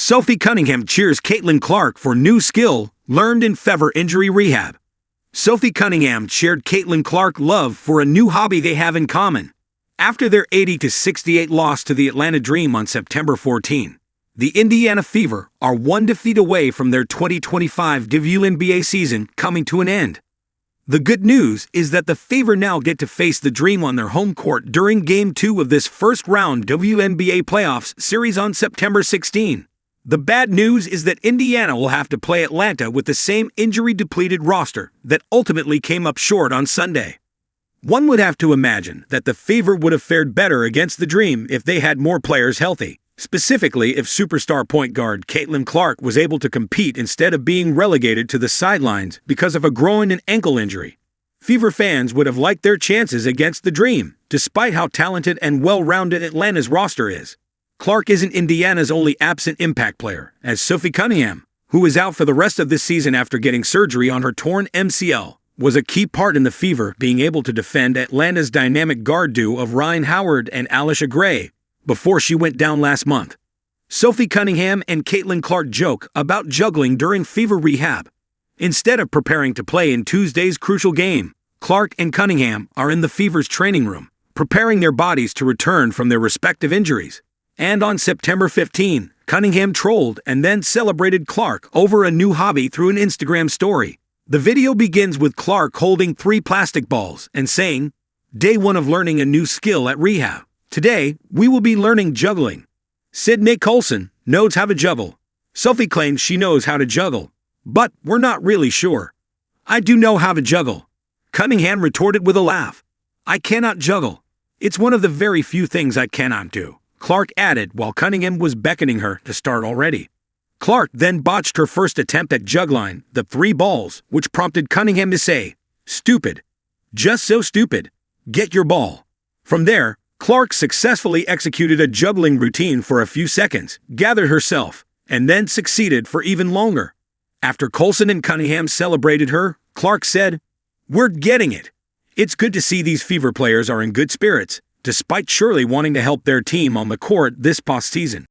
Sophie Cunningham cheers Caitlin Clark for new skill learned in fever injury rehab. Sophie Cunningham shared Caitlin Clark's love for a new hobby they have in common. After their 80-68 loss to the Atlanta Dream on September 14, the Indiana Fever are one defeat away from their 2025 WNBA season coming to an end. The good news is that the Fever now get to face the Dream on their home court during Game 2 of this first-round WNBA playoffs series on September 16. The bad news is that Indiana will have to play Atlanta with the same injury-depleted roster that ultimately came up short on Sunday. One would have to imagine that the Fever would have fared better against the Dream if they had more players healthy, specifically if superstar point guard Caitlin Clark was able to compete instead of being relegated to the sidelines because of a groin and ankle injury. Fever fans would have liked their chances against the Dream, despite how talented and well-rounded Atlanta's roster is. Clark isn't Indiana's only absent impact player, as Sophie Cunningham, who is out for the rest of this season after getting surgery on her torn MCL, was a key part in the Fever being able to defend Atlanta's dynamic guard duo of Ryan Howard and Alicia Gray before she went down last month. Sophie Cunningham and Caitlin Clark joke about juggling during Fever rehab. Instead of preparing to play in Tuesday's crucial game, Clark and Cunningham are in the Fever's training room, preparing their bodies to return from their respective injuries. And on September 15, Cunningham trolled and then celebrated Clark over a new hobby through an Instagram story. The video begins with Clark holding 3 plastic balls and saying, "Day 1 of learning a new skill at rehab. Today, we will be learning juggling. Sydney Colson knows how to juggle. Sophie claims she knows how to juggle, but we're not really sure. I do know how to juggle." Cunningham retorted with a laugh. "I cannot juggle. It's one of the very few things I cannot do," Clark added while Cunningham was beckoning her to start already. Clark then botched her first attempt at juggling the 3 balls, which prompted Cunningham to say, "Stupid. Just so stupid. Get your ball." From there, Clark successfully executed a juggling routine for a few seconds, gathered herself, and then succeeded for even longer. After Colson and Cunningham celebrated her, Clark said, "We're getting it. It's good to see these Fever players are in good spirits, despite surely wanting to help their team on the court this postseason."